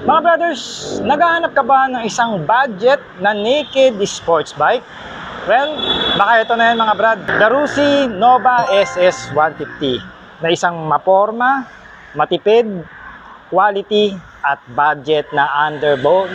Mga brothers, naghahanap ka ba ng isang budget na naked sports bike? Well, baka ito na yan mga brad. The Rusi Nova SS 150 na isang maporma, matipid, quality at budget na underbone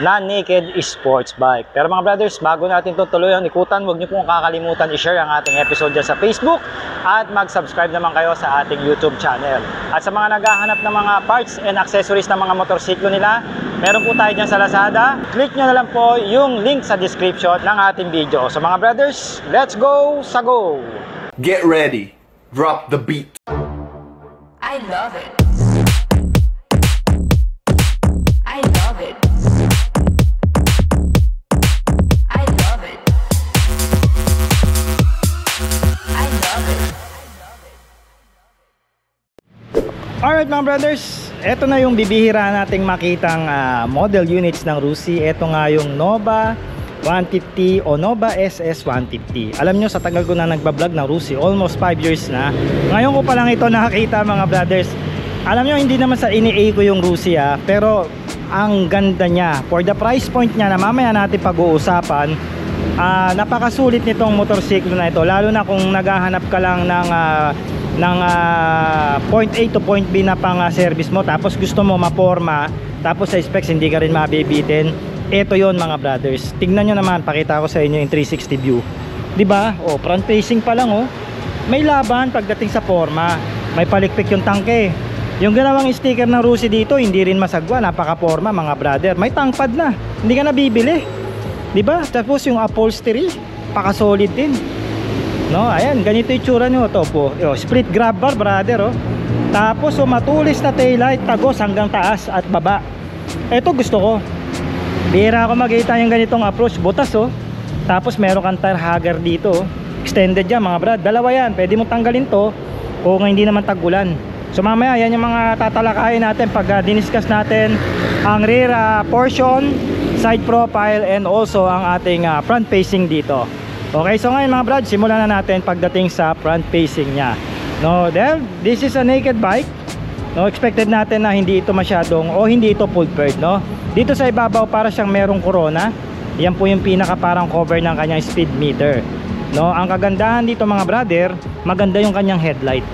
na naked sports bike. Pero mga brothers, bago natin ito tuluyan ikutan, huwag niyo pong kakalimutan i-share ang ating episode dyan sa Facebook at mag-subscribe naman kayo sa ating YouTube channel. At sa mga naghahanap ng mga parts and accessories ng mga motorsiklo nila, meron po tayo dyan sa Lazada. Click nyo na lang po yung link sa description ng ating video. So mga brothers, let's go sa go! Get ready, drop the beat. I love it. I love it. I love it. I love it. Alright mga brothers, eto na yung bibihira nating makitang model units ng Rusi. Eto nga yung Nova 150 o Nova SS 150. Alam nyo, sa tagal ko na nagbablog ng Rusi, almost 5 years na. Ngayon ko pa lang ito nakakita mga brothers. Alam nyo, hindi naman sa ini-A ko yung Rusi pero ang ganda niya. For the price point niya na mamaya natin pag-uusapan, napakasulit nitong motorsiklo na ito. Lalo na kung naghahanap ka lang ng point A to point B na pang service mo, tapos gusto mo maporma, tapos sa specs hindi ka rin mabibitin. Ito yon mga brothers. Tignan nyo naman, pakita ko sa inyo yung 360 view, diba? O, front facing pa lang, oh. May laban pagdating sa forma. May palikpik yung tangke. Yung ginawang sticker ng Rusi dito, hindi rin masagwa, napaka-forma mga brother. May tangpad na, hindi ka nabibili, diba? Tapos yung upholstery, paka-solid din. No, ayan, ganito yung tsura nyo. Ito po, split grab bar brother, oh. Tapos matulis na taillight, tagos hanggang taas at baba. Ito gusto ko. Bihira ako makita yung ganitong approach, butas, oh. Tapos meron kang tire hugger dito, oh. Extended yan mga brad, dalawa yan. Pwede mong tanggalin to kung hindi naman tag-ulan. So mamaya yan yung mga tatalakayin natin pag diniscuss natin ang rear portion, side profile, and also ang ating front facing dito. Okay, so ngayon mga brad, simulan na natin pagdating sa front facing nya. No, then this is a naked bike. No, expected natin na hindi ito masyadong o hindi ito full paired, no. Dito sa ibabaw para siyang merong corona. Yan po yung pinaka parang cover ng kanyang speed meter. No, ang kagandahan dito mga brother, maganda yung kanyang headlight.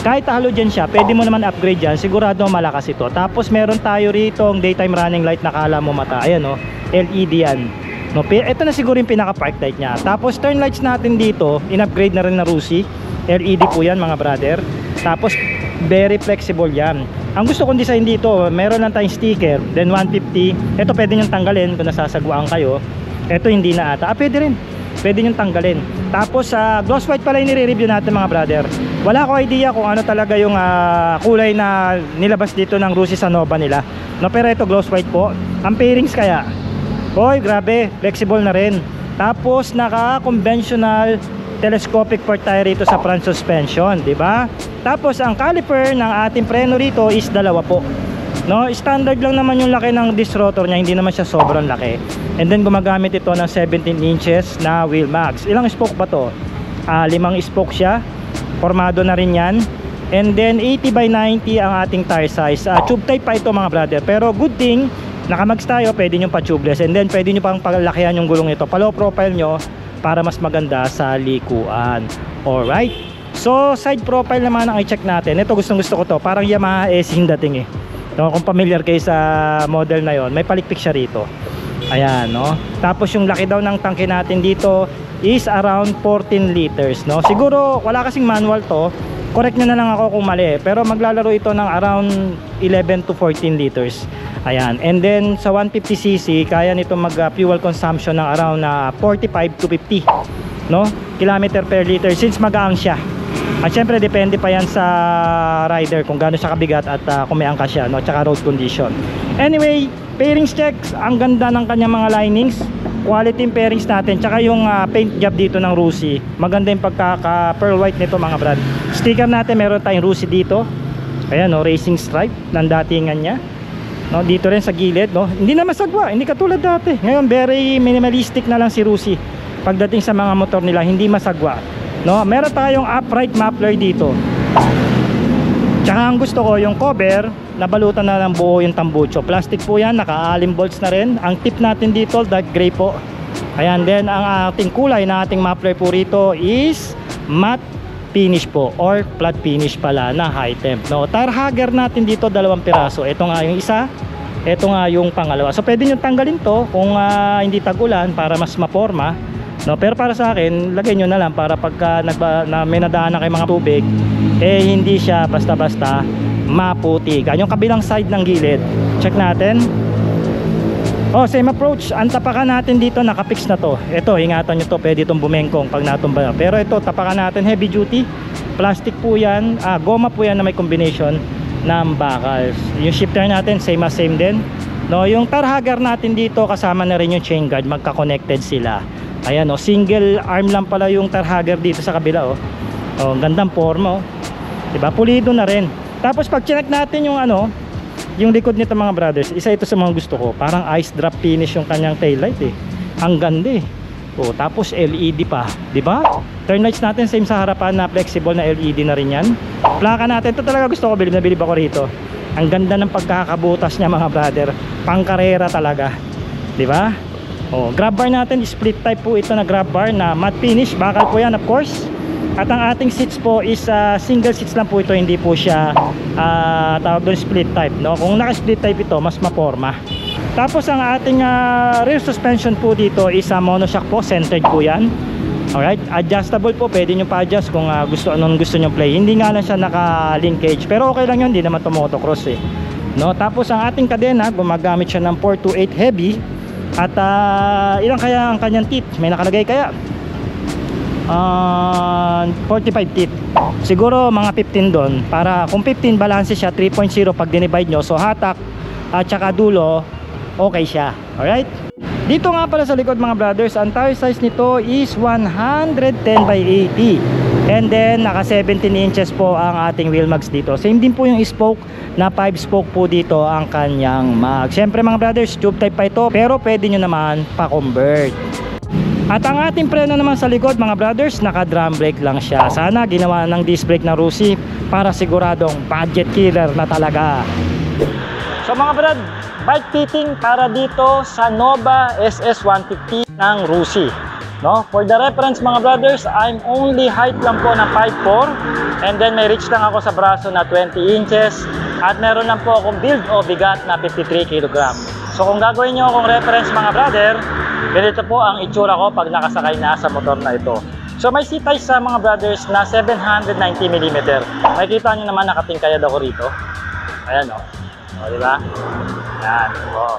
Kahit halogen siya, pwede mo naman upgrade yan, sigurado malakas ito. Tapos meron tayo rito ang daytime running light na kala mo mata. Ayan, no, LED yan. No, ito na siguro yung pinaka park light nya. Tapos turn lights natin dito, in-upgrade na rin na Rusi. LED po yan mga brother. Tapos very flexible yan. Ang gusto kong design dito, meron lang tayong sticker, then 150. Ito pwede nyo tanggalin kung nasasagwaan kayo. Ito hindi na ata, pwede rin, pwede nyo tanggalin. Tapos gloss white pala yung nire-review natin mga brother. Wala ko idea kung ano talaga yung kulay na nilabas dito ng Rusi sa Nova nila, no, pero ito gloss white po. Ang pairings kaya, hoy, grabe, flexible na rin. Tapos naka-conventional telescopic port tayo rito sa front suspension, di ba? Tapos ang caliper ng ating preno rito is dalawa po. No, standard lang naman yung laki ng disc rotor niya, hindi naman siya sobrang laki. And then gumagamit ito ng 17 inches na wheel max. Ilang spoke ba to? 5 spoke siya. Formado na rin yan. And then 80 by 90 ang ating tire size. Tube type pa ito mga brother. Pero good thing, nakamags tayo, pwede nyo pa tubeless. And then pwede nyo pang palakihan yung gulong ito, pa low profile nyo para mas maganda sa likuan. Alright, so side profile naman ang i-check natin. Ito gustong gusto ko to, parang Yamaha SE dating, no, kung familiar kayo sa model na yon, may palikpik siya rito. Ayan, no. Tapos yung laki daw ng tangke natin dito is around 14 liters, no. Siguro wala kasing manual to, correct nyo na lang ako kung mali, pero maglalaro ito ng around 11 to 14 liters. Ayan, and then sa 150cc kaya nito mag fuel consumption ng around 45 to 50, no, kilometer per liter, since magaang siya. At syempre depende pa yan sa rider kung gaano siya kabigat at kung may angkas siya, no, tsaka road condition. Anyway, pairings checks, ang ganda ng kanyang mga linings, quality yung pairings natin, tsaka yung paint job dito ng Rusi, maganda yung pagkaka pearl white nito mga brad. Sticker natin, meron tayong Rusi dito. Ayan, no, racing stripe ng datingan nya. No, dito rin sa gilid, no, hindi na masagwa, hindi katulad dati. Ngayon very minimalistic na lang si Rusi pagdating sa mga motor nila, hindi masagwa, no. Meron tayong upright muffler dito. Tsaka ang gusto ko yung cover, nabalutan na ng buo yung tambucho. Plastic po yan, naka-alim bolts na rin. Ang tip natin dito, dark gray po. Ayan, then ang ating kulay na ating muffler po rito is matte finish po, or flat finish pala na high temp, no? Tire hugger natin dito 2 piraso. Ito nga yung isa, ito nga yung pangalawa. So pwede nyo tanggalin to kung hindi tag-ulan para mas maporma, no? Pero para sa akin, lagay nyo na lang para pagka may nadaan na kayo mga tubig, hindi siya basta-basta maputi. Yung kabilang side ng gilid, check natin. Same approach. Ang tapakan natin dito, nakapix na to. Ito, ingatan nyo to, pwede itong bumengkong pag natumba. Pero ito, tapakan natin heavy duty. Plastic po yan, goma po yan na may combination ng bakals. Yung shifter natin, same as same din, no? Yung tar hugger natin dito, kasama na rin yung chain guard, magka-connected sila. Ayan, single arm lang pala yung tar hugger dito sa kabila. Gandang forma, diba? Pulido na rin. Tapos pag check natin yung yung likod nito mga brothers, isa ito sa mga gusto ko. Parang ice drop finish yung kanyang taillight Ang ganda tapos LED pa, di ba? Turn lights natin same sa harapan na flexible na LED na rin yan. Plaka natin, ito talaga gusto ko, bilib na bilib ako rito. Ang ganda ng pagkakabutas niya mga brother. Pangkarera talaga, di ba? Grab bar natin, split type po ito na grab bar na matte finish, bakal po yan of course. At ang ating seats po is single seats lang po ito, hindi po siya tawag doon split type, no? Kung naka-split type ito, mas maporma. Tapos ang ating rear suspension po dito is monoshock po, centered po yan. Alright, adjustable po, pwede nyo pa-adjust kung anong gusto nyo play. Hindi nga lang siya naka-linkage, pero okay lang yun, hindi naman ito motocross no? Tapos ang ating kadena, gumagamit siya ng 428 heavy. At ilang kaya ang kanyang teeth? May nakalagay kaya? 45 teeth. Siguro mga 15 doon. Para kung 15 balance siya 3.0 pag dinivide nyo. So hatak at saka dulo, okay siya. Alright? Dito nga pala sa likod mga brothers, ang tire size nito is 110 by 80. And then naka 17 inches po ang ating wheel mags dito. Same din po yung spoke, na 5 spoke po dito ang kanyang mag. Siyempre mga brothers, tube type pa ito, pero pwede nyo naman pa-convert. At ang ating preno naman sa likod mga brothers, naka drum brake lang siya. Sana ginawa ng disc brake ng Rusi para siguradong budget killer na talaga. So mga brad, bike fitting para dito sa Nova SS150 ng Rusi, no? For the reference mga brothers, I'm only height lang po na 5'4", and then may reach lang ako sa braso na 20 inches, at meron lang po akong build o bigat na 53 kg. So kung gagawin nyo akong reference mga brother, ganito po ang itsura ko pag nakasakay na sa motor na ito. So may seat height sa mga brothers na 790mm. Makikita nyo naman nakatingkayad ako rito. Ayan diba? Ayan.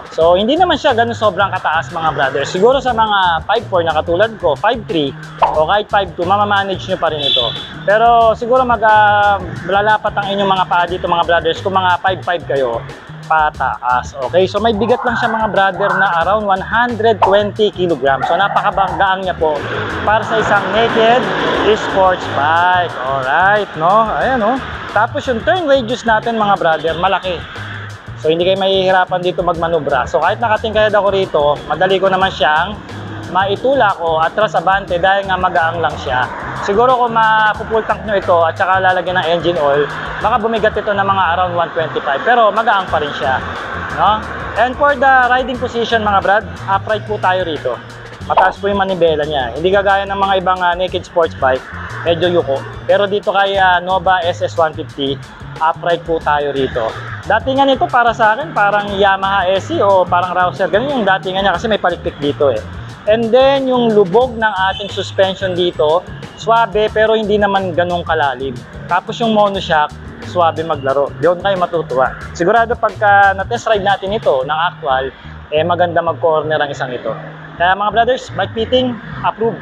So hindi naman siya ganun sobrang kataas mga brothers. Siguro sa mga 5'4" na katulad ko, 5'3", o kahit 5'2", mamamanage nyo pa rin ito. Pero siguro lalapat ang inyong mga paa dito mga brothers kung mga 5'5" kayo pataas. Okay, so may bigat lang siya mga brother na around 120 kg. So napakabanggaan niya po para sa isang naked sports bike. Alright, no? Ayan, Tapos yung turn radius natin mga brother, malaki. So hindi kayo mahihirapan dito magmanubra. So kahit nakatingkayad ako rito, madali ko naman siyang maitulak o atras abante dahil nga magaang lang siya. Siguro kung mapupul tank nyo ito at saka lalagyan ng engine oil, baka bumigat ito ng mga around 125, pero magaang pa rin siya, no? And for the riding position mga brad, upright po tayo rito. Mataas po yung manibela niya. Hindi kagaya ng mga ibang naked sports bike, medyo yuko. Pero dito kay Nova SS150, upright po tayo rito. Datingan nito para sa akin, parang Yamaha SE o parang Rouser. Ganun yung datingan niya kasi may palikpik dito And then yung lubog ng ating suspension dito, swabe pero hindi naman ganun kalalim. Tapos yung monoshock, swabe maglaro. Doon kayo matutuwa. Sigurado pagka na-test ride natin ito ng actual, maganda mag-corner ang isang ito. Kaya mga brothers, bike fitting, approved.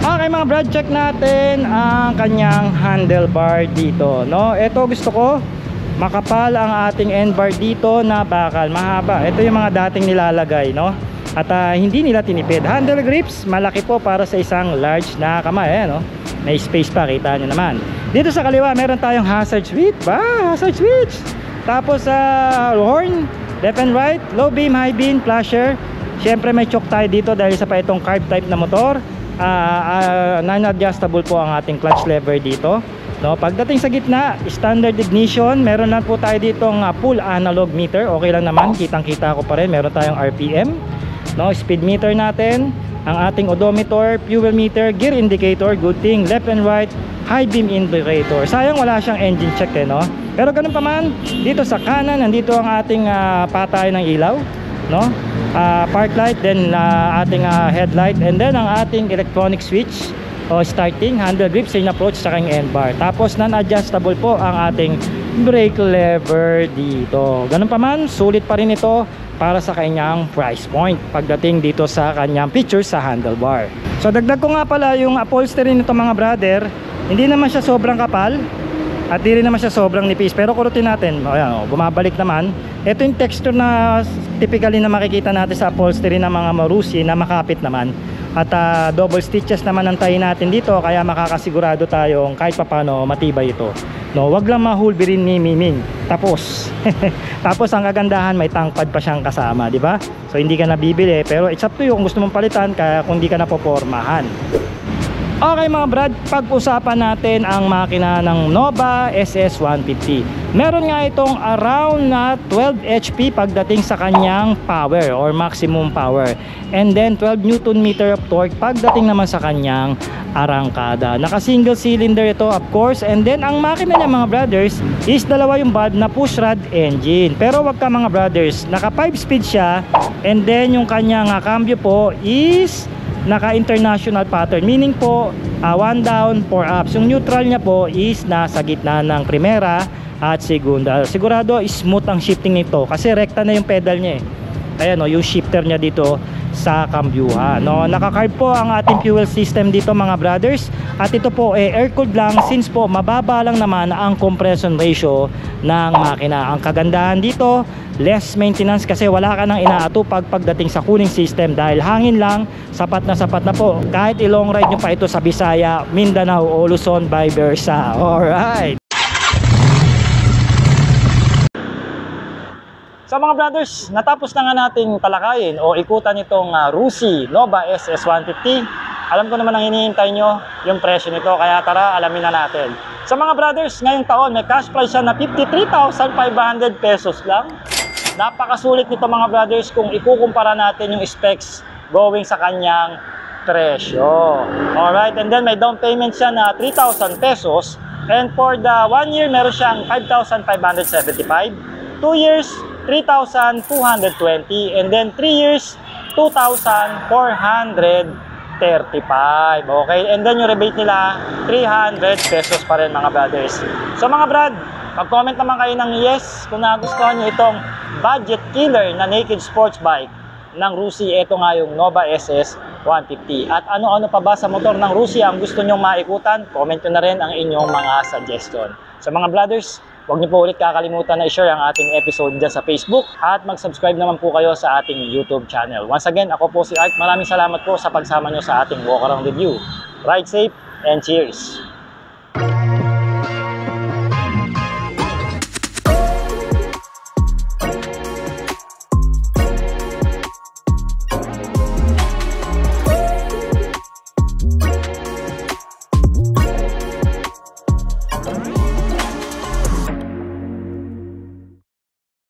Okay mga brad, check natin ang kanyang handlebar dito, no? Ito gusto ko, makapal ang ating end bar dito na bakal, mahaba. Ito yung mga dating nilalagay, no? At hindi nila tinipid. Handle grips, malaki po para sa isang large na kamay. No? May space pa, kita nyo naman. Dito sa kaliwa, meron tayong hazard switch. Hazard switch! Tapos horn, left and right, low beam, high beam, flasher. Siyempre may choke tayo dito dahil sa pa itong carb type na motor. Non-adjustable po ang ating clutch lever dito. No, pagdating sa gitna, standard ignition, meron na po tayo ditong full analog meter. Okay lang naman, kitang-kita ko pa rin. Meron tayong RPM, no, speed meter natin, ang ating odometer, fuel meter, gear indicator, good thing, left and right, high beam indicator. Sayang wala siyang engine check no. Pero ganun pa man, dito sa kanan nandito ang ating patay ng ilaw, no? Park light, then ating headlight, and then ang ating electronic switch o starting, handle grip, chain approach, saka yung end bar. Tapos non-adjustable po ang ating brake lever dito. Ganun pa man, sulit pa rin ito para sa kanyang price point pagdating dito sa kanyang features sa handlebar. So dagdag ko nga pala yung upholstery nito mga brother. Hindi naman siya sobrang kapal at di rin naman siya sobrang nipis, pero kurutin natin. Ayan, bumabalik naman. Ito yung texture na typically na makikita natin sa upholstery ng mga Marusi na makapit naman. At double stitches naman ang tayo natin dito, kaya makakasigurado tayong kahit papano matibay ito. No, wag lang mahulbirin ni Miming. Tapos tapos ang kagandahan, may tangpad pa siyang kasama, di ba? So hindi ka nabibili, pero it's up to you kung gusto mong palitan, kaya kung hindi ka napopormahan. Okay mga brad, pag-usapan natin ang makina ng Nova SS150. Meron nga itong around 12 HP pagdating sa kanyang power or maximum power. And then 12 Newton meter of torque pagdating naman sa kanyang arangkada. Naka single cylinder ito of course. And then ang makina niya mga brothers is dalawa yung valve na push rod engine. Pero wag ka mga brothers, naka 5 speed siya. And then yung kanyang cambio po is naka international pattern, meaning po 1 down 4 ups. Yung neutral niya po is nasa gitna ng primera at segunda. Sigurado smooth ang shifting nito kasi rekta na yung pedal niya ayan yung shifter niya dito sa kambyuhan. Naka-carb po ang ating fuel system dito mga brothers, at ito po air cooled lang since po mababa lang naman ang compression ratio ng makina. Ang kagandahan dito, less maintenance kasi wala ka nang inaatupag pagdating sa cooling system dahil hangin lang, sapat na po kahit i-long ride nyo pa ito sa Bisaya, Mindanao o Luzon by versa. Alright, so mga brothers, natapos na nga nating talakayin o ikutan itong Rusi Nova SS150. Alam ko naman ang hinihintay nyo, yung presyo nito, kaya tara alamin na natin. Sa mga brothers, ngayong taon may cash price siya na 53,500 pesos lang. Napakasulit nito mga brothers kung ikukumpara natin yung specs going sa kanyang presyo. Alright, and then may down payment siya na 3,000 pesos. And for the 1 year, meron siyang 5,575. 2 years, 3,220, and then 3 years 2,435. Okay, and then yung rebate nila 300 pesos pa rin mga brothers. So mga brad, mag-comment naman kayo ng yes kung nagustuhan nyo itong budget killer na naked sports bike ng Rusi. Ito nga yung Nova SS150. At ano-ano pa ba sa motor ng Rusi ang gusto nyong maikutan? Comment nyo na rin ang inyong mga suggestion. So mga brothers, huwag niyo po ulit kakalimutan na i-share ang ating episode dyan sa Facebook at mag-subscribe naman po kayo sa ating YouTube channel. Once again, ako po si Art. Maraming salamat po sa pagsama nyo sa ating walk around review. Ride safe and cheers!